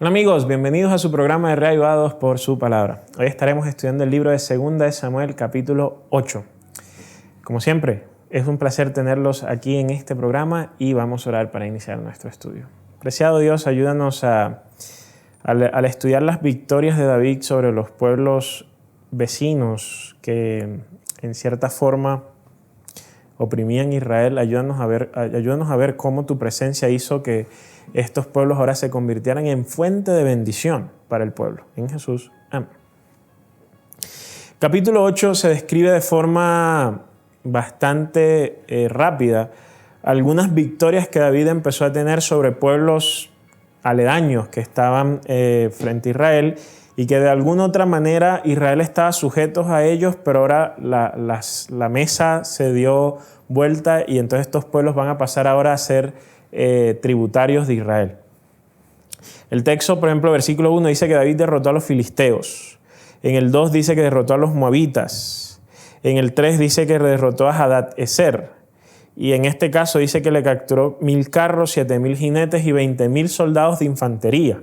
Hola amigos, bienvenidos a su programa de Reavivados por su palabra. Hoy estaremos estudiando el libro de 2 de Samuel, capítulo 8. Como siempre, es un placer tenerlos aquí en este programa y vamos a orar para iniciar nuestro estudio. Preciado Dios, ayúdanos al estudiar las victorias de David sobre los pueblos vecinos que en cierta forma oprimían a Israel. Ayúdanos a ver cómo tu presencia hizo que estos pueblos ahora se convirtieran en fuente de bendición para el pueblo. En Jesús. Amén. Capítulo 8 se describe de forma bastante rápida algunas victorias que David empezó a tener sobre pueblos aledaños que estaban frente a Israel y que de alguna otra manera Israel estaba sujetos a ellos, pero ahora la mesa se dio vuelta y entonces estos pueblos van a pasar ahora a ser tributarios de Israel. El texto, por ejemplo, versículo 1 dice que David derrotó a los filisteos. En el 2 dice que derrotó a los moabitas. En el 3 dice que derrotó a Hadad-Ezer. Y en este caso dice que le capturó 1,000 carros, 7,000 jinetes y 20,000 soldados de infantería.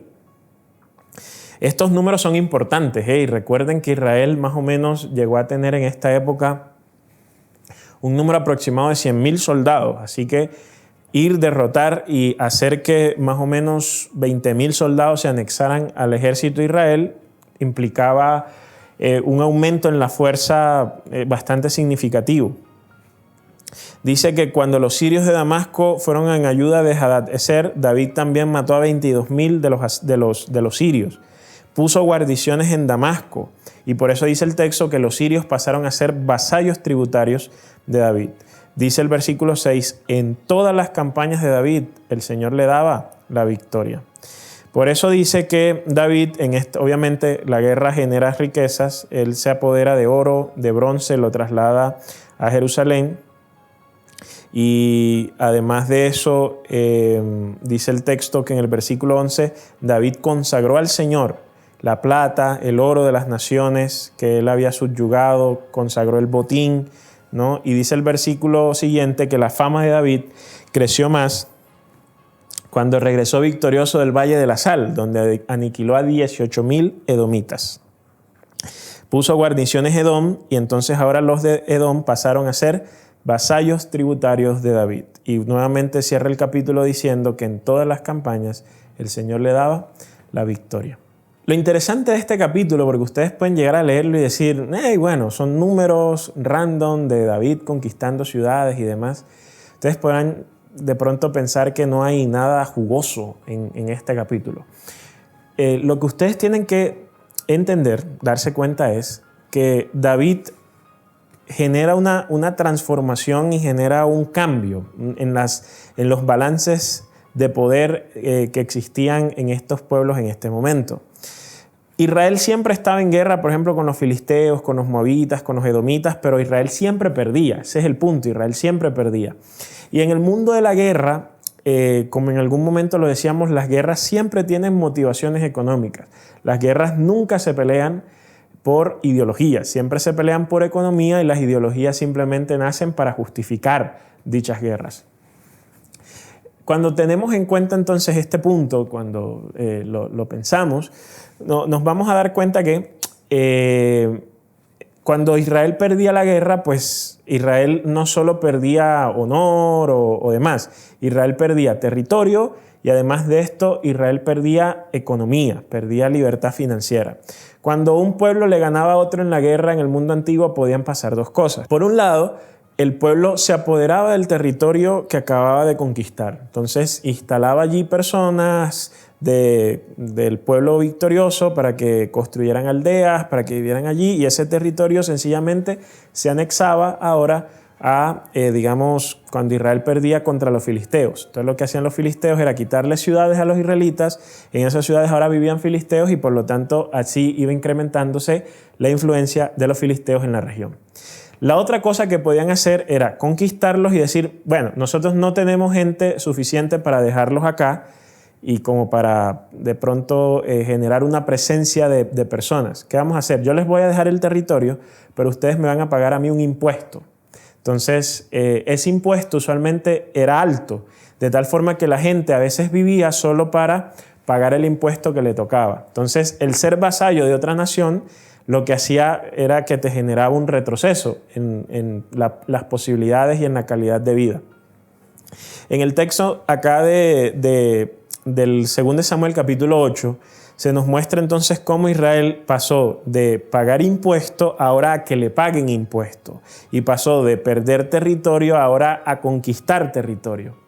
Estos números son importantes, y recuerden que Israel más o menos llegó a tener en esta época un número aproximado de 100,000 soldados. Así que ir, derrotar y hacer que más o menos 20,000 soldados se anexaran al ejército de Israel implicaba un aumento en la fuerza bastante significativo. Dice que cuando los sirios de Damasco fueron en ayuda de Hadad-Ezer, David también mató a 22,000 de los sirios. Puso guarniciones en Damasco y por eso dice el texto que los sirios pasaron a ser vasallos tributarios de David. Dice el versículo 6, en todas las campañas de David el Señor le daba la victoria. Por eso dice que David, obviamente la guerra genera riquezas, él se apodera de oro, de bronce, lo traslada a Jerusalén. Y además de eso, dice el texto que en el versículo 11, David consagró al Señor la plata, el oro de las naciones que él había subyugado, consagró el botín, ¿no? Y dice el versículo siguiente que la fama de David creció más cuando regresó victorioso del Valle de la Sal, donde aniquiló a 18,000 edomitas. Puso guarniciones Edom y entonces ahora los de Edom pasaron a ser vasallos tributarios de David. Y nuevamente cierra el capítulo diciendo que en todas las campañas el Señor le daba la victoria. Lo interesante de este capítulo, porque ustedes pueden llegar a leerlo y decir, bueno, son números random de David conquistando ciudades y demás. Ustedes podrán de pronto pensar que no hay nada jugoso en este capítulo. Lo que ustedes tienen que entender, darse cuenta es que David genera una transformación y genera un cambio en los balances de poder que existían en estos pueblos en este momento. Israel siempre estaba en guerra, por ejemplo, con los filisteos, con los moabitas, con los edomitas, pero Israel siempre perdía. Ese es el punto, Israel siempre perdía. Y en el mundo de la guerra, como en algún momento lo decíamos, las guerras siempre tienen motivaciones económicas. Las guerras nunca se pelean por ideología, siempre se pelean por economía y las ideologías simplemente nacen para justificar dichas guerras. Cuando tenemos en cuenta entonces este punto, cuando lo pensamos, nos vamos a dar cuenta que cuando Israel perdía la guerra, pues Israel no solo perdía honor o demás, Israel perdía territorio y además de esto Israel perdía economía, perdía libertad financiera. Cuando un pueblo le ganaba a otro en la guerra en el mundo antiguo podían pasar dos cosas. Por un lado, el pueblo se apoderaba del territorio que acababa de conquistar. Entonces instalaba allí personas del pueblo victorioso para que construyeran aldeas, para que vivieran allí y ese territorio sencillamente se anexaba ahora a, cuando Israel perdía contra los filisteos. Entonces lo que hacían los filisteos era quitarle ciudades a los israelitas, en esas ciudades ahora vivían filisteos y por lo tanto así iba incrementándose la influencia de los filisteos en la región. La otra cosa que podían hacer era conquistarlos y decir, bueno, nosotros no tenemos gente suficiente para dejarlos acá y como para de pronto generar una presencia de personas. ¿Qué vamos a hacer? Yo les voy a dejar el territorio, pero ustedes me van a pagar a mí un impuesto. Entonces, ese impuesto usualmente era alto, de tal forma que la gente a veces vivía solo para pagar el impuesto que le tocaba. Entonces, el ser vasallo de otra nación lo que hacía era que te generaba un retroceso en las posibilidades y en la calidad de vida. En el texto acá del 2 Samuel capítulo 8, se nos muestra entonces cómo Israel pasó de pagar impuesto ahora a que le paguen impuesto, y pasó de perder territorio ahora a conquistar territorio.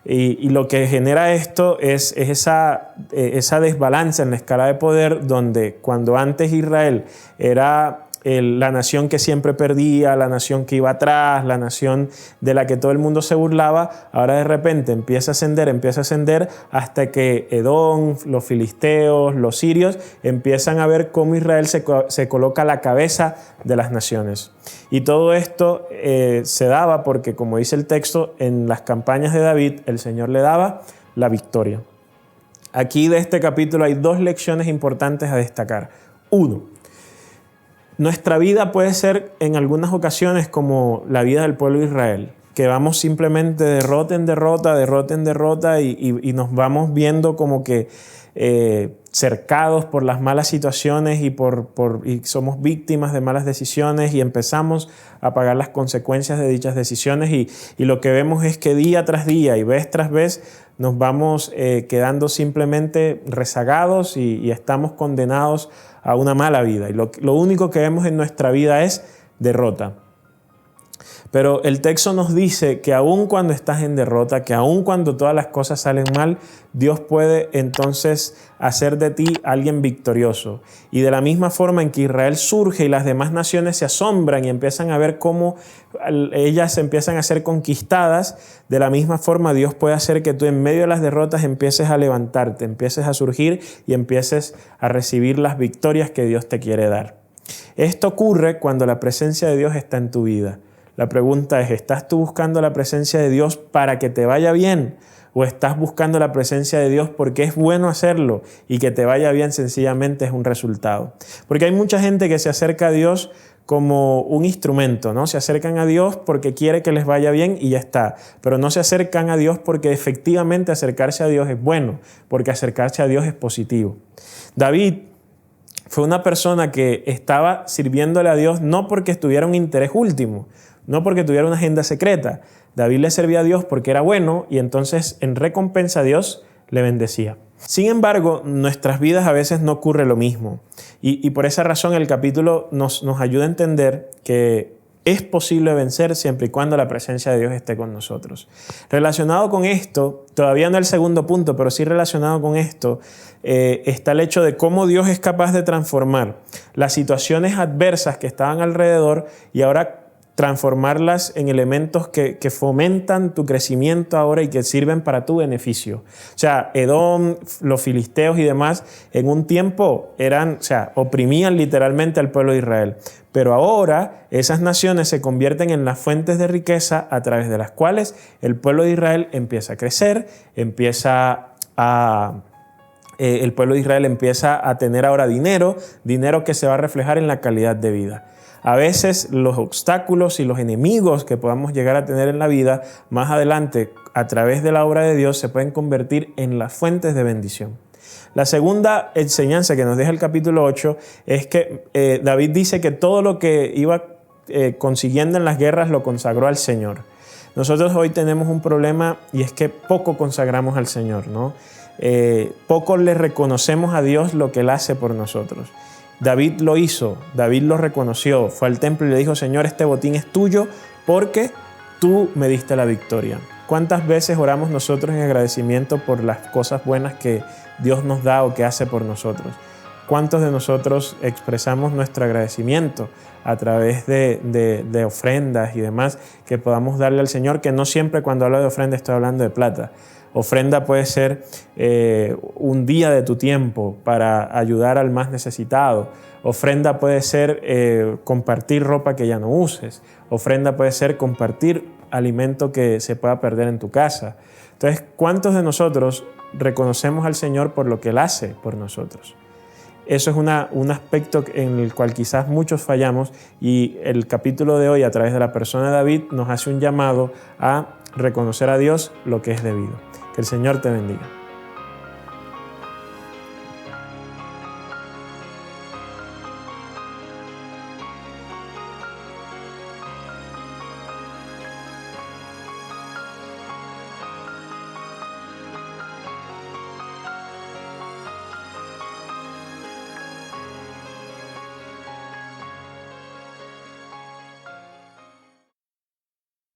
Y lo que genera esto es esa desbalance en la escala de poder, donde cuando antes Israel era la nación que siempre perdía, la nación que iba atrás, la nación de la que todo el mundo se burlaba, ahora de repente empieza a ascender hasta que Edom, los filisteos, los sirios empiezan a ver cómo Israel se coloca a la cabeza de las naciones. Y todo esto se daba porque, como dice el texto, en las campañas de David el Señor le daba la victoria. Aquí de este capítulo hay 2 lecciones importantes a destacar. 1. Nuestra vida puede ser en algunas ocasiones como la vida del pueblo de Israel, que vamos simplemente de derrota en derrota y nos vamos viendo como que cercados por las malas situaciones y somos víctimas de malas decisiones y empezamos a pagar las consecuencias de dichas decisiones y lo que vemos es que día tras día y vez tras vez nos vamos quedando simplemente rezagados y estamos condenados a una mala vida. Y lo único que vemos en nuestra vida es derrota. Pero el texto nos dice que aun cuando estás en derrota, que aun cuando todas las cosas salen mal, Dios puede entonces hacer de ti alguien victorioso. Y de la misma forma en que Israel surge y las demás naciones se asombran y empiezan a ver cómo ellas empiezan a ser conquistadas, de la misma forma Dios puede hacer que tú en medio de las derrotas empieces a levantarte, empieces a surgir y empieces a recibir las victorias que Dios te quiere dar. Esto ocurre cuando la presencia de Dios está en tu vida. La pregunta es, ¿estás tú buscando la presencia de Dios para que te vaya bien? ¿O estás buscando la presencia de Dios porque es bueno hacerlo y que te vaya bien sencillamente es un resultado? Porque hay mucha gente que se acerca a Dios como un instrumento, ¿no? Se acercan a Dios porque quiere que les vaya bien y ya está. Pero no se acercan a Dios porque efectivamente acercarse a Dios es bueno, porque acercarse a Dios es positivo. David fue una persona que estaba sirviéndole a Dios no porque tuviera un interés último, no porque tuviera una agenda secreta. David le servía a Dios porque era bueno y entonces en recompensa a Dios le bendecía. Sin embargo, en nuestras vidas a veces no ocurre lo mismo. Y por esa razón el capítulo nos ayuda a entender que es posible vencer siempre y cuando la presencia de Dios esté con nosotros. Relacionado con esto, todavía no el segundo punto, pero sí relacionado con esto, está el hecho de cómo Dios es capaz de transformar las situaciones adversas que estaban alrededor y ahora transformarlas en elementos que fomentan tu crecimiento ahora y que sirven para tu beneficio. O sea, Edom, los filisteos y demás, en un tiempo oprimían literalmente al pueblo de Israel. Pero ahora esas naciones se convierten en las fuentes de riqueza a través de las cuales el pueblo de Israel empieza a crecer, el pueblo de Israel empieza a tener ahora dinero que se va a reflejar en la calidad de vida. A veces los obstáculos y los enemigos que podamos llegar a tener en la vida, más adelante, a través de la obra de Dios, se pueden convertir en las fuentes de bendición. La segunda enseñanza que nos deja el capítulo 8 es que David dice que todo lo que iba consiguiendo en las guerras lo consagró al Señor. Nosotros hoy tenemos un problema y es que poco consagramos al Señor, ¿no? Poco le reconocemos a Dios lo que Él hace por nosotros. David lo hizo, David lo reconoció, fue al templo y le dijo: Señor, este botín es tuyo porque tú me diste la victoria. ¿Cuántas veces oramos nosotros en agradecimiento por las cosas buenas que Dios nos da o que hace por nosotros? ¿Cuántos de nosotros expresamos nuestro agradecimiento a través de ofrendas y demás que podamos darle al Señor? Que no siempre cuando hablo de ofrenda estoy hablando de plata. Ofrenda puede ser un día de tu tiempo para ayudar al más necesitado. Ofrenda puede ser compartir ropa que ya no uses. Ofrenda puede ser compartir alimento que se pueda perder en tu casa. Entonces, ¿cuántos de nosotros reconocemos al Señor por lo que Él hace por nosotros? Eso es un aspecto en el cual quizás muchos fallamos, y el capítulo de hoy, a través de la persona de David, nos hace un llamado a reconocer a Dios lo que es debido. Que el Señor te bendiga.